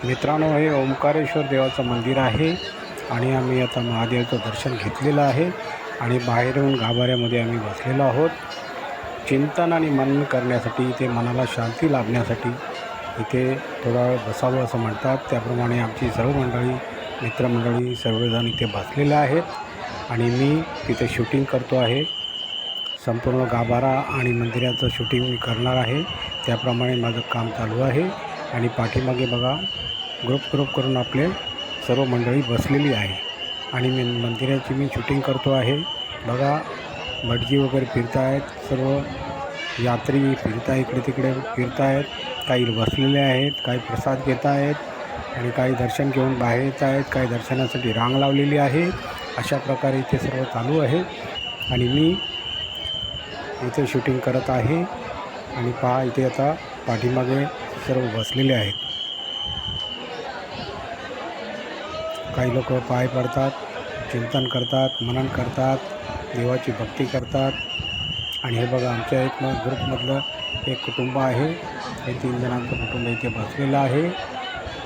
मित्रांनो, हे ओंकारेश्वर देवाचं मंदिर आहे आणि आम्ही आता महादेवाचं दर्शन घेतलेलं आहे आणि बाहेरून गाभाऱ्यामध्ये आम्ही बसलेलो आहोत. चिंतन आणि मनन करण्यासाठी, इथे मनाला शांती लाभण्यासाठी इथे थोडा वेळ बसावं असं म्हणतात. त्याप्रमाणे आमची सर्व मंडळी, मित्रमंडळी सर्वजण इथे बसलेले आहेत आणि मी तिथे शूटिंग करतो आहे. संपूर्ण गाभारा आणि मंदिराचं शूटिंग मी करणार आहे. त्याप्रमाणे माझं काम चालू आहे आणि पाठीमागे बघा ग्रुप करून आपले सर्व मंडळी बसलेली आहे आणि मंदिराची मी शूटिंग करतो आहे. बघा भटजी वगैरे फिरत आहेत, सर्व यात्री फिरत आहे, इकडे तिकडे फिरत आहेत. काही बसलेले आहेत, काही प्रसाद घेत आहेत आणि काही दर्शन घेऊन बाहेर येत आहेत. काही दर्शनासाठी रांग लावलेली आहे. अशा प्रकारे इथे सर्व चालू आहे आणि मी इथे शूटिंग करत आहे. आणि पहा इथे आता पाठीमागे सर्व बसलेले आहेत. काही लोक पाय पडतात, चिंतन करतात, मनन करतात, देवाची भक्ती करतात. आणि हे बघा आमच्या एक ग्रुपमधलं एक कुटुंब आहे. हे 3 जणांचं कुटुंब इथे बसलेलं आहे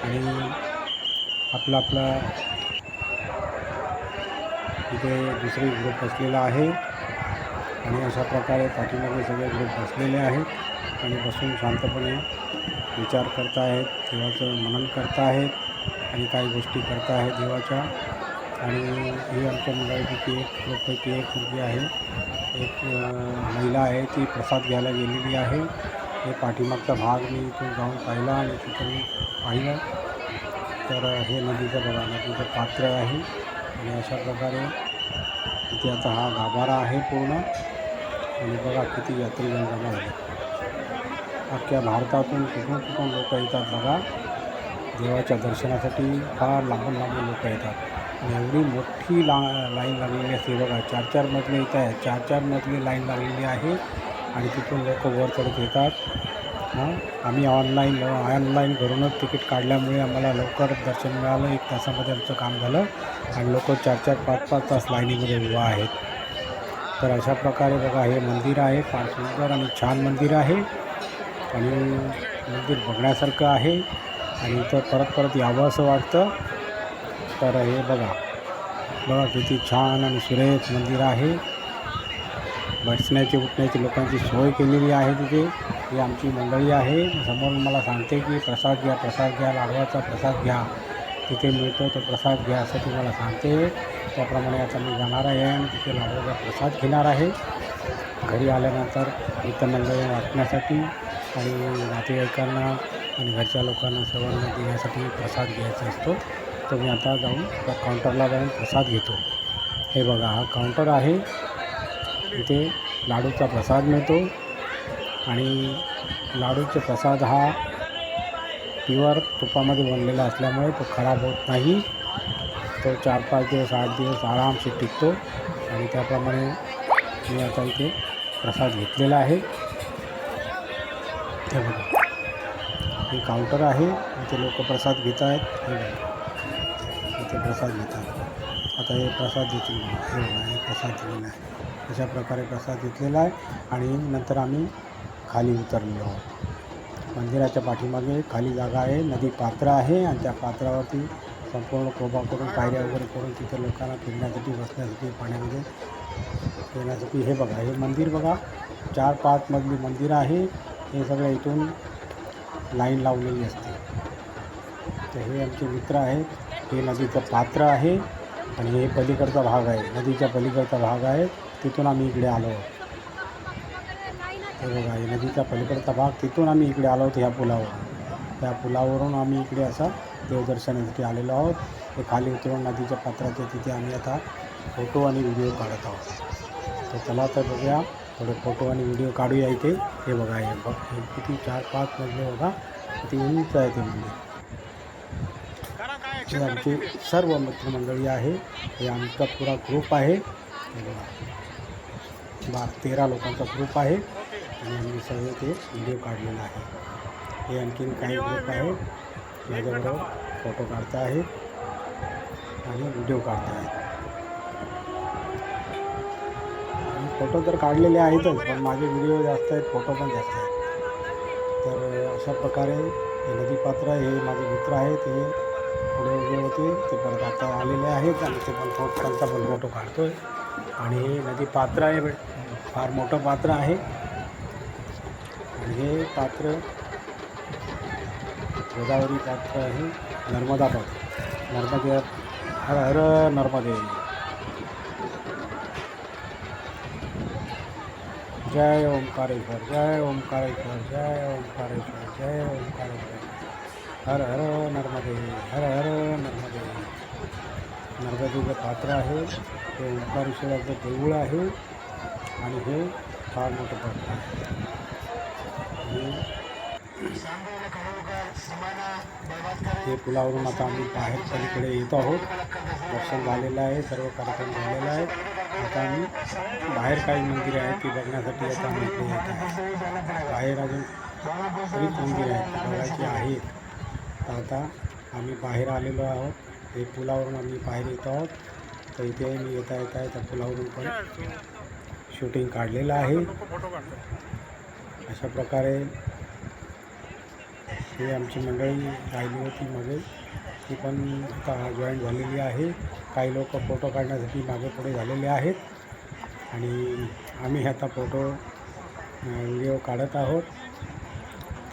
आणि आपला इथे दुसरी ग्रुप बसलेला आहे आणि अशा प्रकारे पाठीमागे सगळे ग्रुप बसलेले आहेत आणि बसून शांतपणे विचार करत आहेत, देवाचं मनन करत आहेत आणि काही गोष्टी करत आहेत देवाच्या. आणि ही आमच्या मंडळीपैकी एक ग्रुपपैकी एक मुलगी आहे, एक महिला आहे, ती प्रसाद घ्यायला गेलेली आहे. हे पाठीमागचा भाग मी इथून जाऊन पाहिला आणि तिथून पाहिलं तर हे नदीचं बघा, नदीचं पात्र आहे आणि अशा प्रकारे इथे आता हा गाभारा आहे पूर्ण. आणि बघा किती यात्रीगण जमा झाले. अख्ख्या भारतातून कुठून लोक येतात बघा देवाच्या दर्शनासाठी. फार लांबून लोक येतात आणि एवढी मोठी लाईन लागलेली असते बघा. 4-4 मजले येत आहेत, 4-4 मजली लाईन लागलेली आहे आणि तिथून लोक वर चढत येतात. आम्ही ऑनलाईन करूनच तिकीट काढल्यामुळे आम्हाला लवकर दर्शन मिळालं. 1 तासामध्ये आमचं काम झालं आणि लोक 4-4, 5-5 तास लाईनीमध्ये उभं आहेत. तर अशा प्रकारे बघा हे मंदिर आहे. फार सुंदर आणि छान मंदिर आहे आणि मंदिर बघण्यासारखं आहे आणि इथं परत यावं असं वाटतं. तर हे बघा किती छान आणि सुरेख मंदिर आहे. बसण्याची उठण्याची लोकांची सोय केलेली आहे तिथे. ही आमची मंडळी आहे. समोर मला सांगते की प्रसाद घ्या, लाडवाचा प्रसाद घ्या, तिथे मिळतो तो प्रसाद घ्या असं ती मला सांगते. त्याप्रमाणे आता मी जाणार आहे आणि तिथे लाडवाचा प्रसाद घेणार आहे. घरी आल्यानंतर मित्रमंडळी वाटण्यासाठी आणि नातेवाईकांना आणि घरच्या लोकांना सर्वांना देण्यासाठी प्रसाद घ्यायचा असतो. तर मी आता जाऊन त्या काउंटरला जाऊन प्रसाद घेतो. हे बघा हा काउंटर आहे. इथे लाडूचा प्रसाद मिळतो आणि लाडूचा प्रसाद हा प्युअर तुपामध्ये बनलेला असल्यामुळे तो खराब होत नाही. तो 4-5 दिवस 8 दिवस आरामशीर टिकतो आणि त्याप्रमाणे मी आता इथे प्रसाद घेतलेला आहे. हे बघा हे काउंटर आहे. इथे लोक प्रसाद घेत आहेत. हे बघा इथे प्रसाद घेतात. आता हे प्रसाद देतील. हे बघा हे प्रसाद दिलेला आहे. अशा प्रकारे प्रसाद घेतलेला आहे आणि नंतर आम्ही खाली उतरलेलो आहोत. मंदिराच्या पाठीमागे खाली जागा आहे, नदी पात्र आहे आणि त्या पात्रावरती संपूर्ण कोबा करून पायऱ्या वगैरे करून तिथे लोकांना फिरण्यासाठी, बसण्यासाठी, पाण्यामध्ये फिरण्यासाठी. हे बघा हे मंदिर बघा 4-5 मजली मंदिर आहे. हे सगळं इथून लाईन लावलेली असते. तर हे आमचे मित्र आहेत. हे नदीचं पात्र आहे आणि हे पलीकडचा भाग आहे, नदीच्या पलीकडचा भाग आहे. तिथून आम्ही इकडे आलो आहोत. हे बघा हे नदीचा पलीकडचा भाग, तिथून आम्ही इकडे आलो आहोत ह्या पुलावर. त्या पुलावरून आम्ही इकडे असा देवदर्शनासाठी आलेलो आहोत. हे खाली उतरून नदीच्या पात्राच्या तिथे आम्ही आता फोटो आणि व्हिडिओ काढत आहोत. तर चला तर बघूया, थोडे फोटो आणि व्हिडिओ काढूया इथे. हे बघा हे किती 4-5 मजले बघा, किती उंच आहे ते मंदिर. हे आमची सर्व मित्रमंडळी आहे. हे आमचा पुरा ग्रुप आहे. हे बघा 13 लोकांचा ग्रुप आहे आणि आम्ही सगळे ते व्हिडिओ काढलेला आहे. हे आणखीन काही ग्रुप आहे माझ्याबरोबर फोटो काढता आहेत आणि व्हिडिओ काढता आहेत. आणि फोटो तर काढलेले आहेतच, पण माझे व्हिडिओ जास्त आहेत, फोटो पण जास्त आहेत. तर अशा प्रकारे हे नदीपात्र हे माझे मित्र आहेत, हे पुढे उभे होते, ते परत आता आलेले आहेत आणि ते पण त्यांचा पण फोटो काढतो आहे. आणि हे नदीपात्र आहे, फार मोठं पात्र आहे. आणि हे पात्र गोदावरी पात्र आहे, नर्मदा पात्र, नर्मदे, हर हर नर्मदे. जय ओंकारेश्वर, जय ओंकारेश्वर, जय ओंकारेश्वर, जय ओंकारेश्वर. हर हर नर्मदे, हर हर नर्मदे. नर्मदेचं पात्र आहे, ते ओंकारेश्वराचं देऊळ आहे आणि हे फार मोठं पात्र आहे. हे पुलावरून आता आम्ही बाहेर पलीकडे येत आहोत. दर्शन झालेलं आहे, सर्व कार्यक्रम झालेला आहे. आता आम्ही बाहेर काही मंदिरे आहेत ती बघण्यासाठी आता आम्ही इकडे येत आहे. बाहेर अजून बरीच मंदिरे आहेत बघायची आहेत. तर आता आम्ही बाहेर आलेलो आहोत. हे पुलावरून आम्ही बाहेर येत आहोत. तर इथे मी येता त्या पुलावरून पण शूटिंग काढलेलं आहे. अशा प्रकारे ही आमची मंडळी राहिली होती मागे, ती पण आता जॉईन झालेली आहे. काही लोक फोटो काढण्यासाठी मागे पुढे झालेले आहेत आणि आम्ही आता फोटो व्हिडिओ काढत आहोत.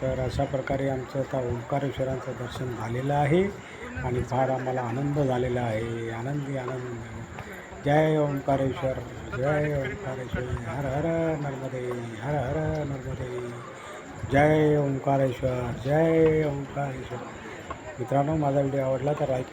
तर अशा प्रकारे आमचं आता ओंकारेश्वरांचं दर्शन झालेलं आहे आणि फार आम्हाला आनंद झालेला आहे, आनंदी आनंद. जय ओंकारेश्वर, जय ओंकारेश्वर, हर हर नर्मदे, हर हर नर्मदे. जय ओंकारेश्वर, जय ओंकारेश्वर. मित्रांनो, माझा व्हिडिओ आवडला तर लाईक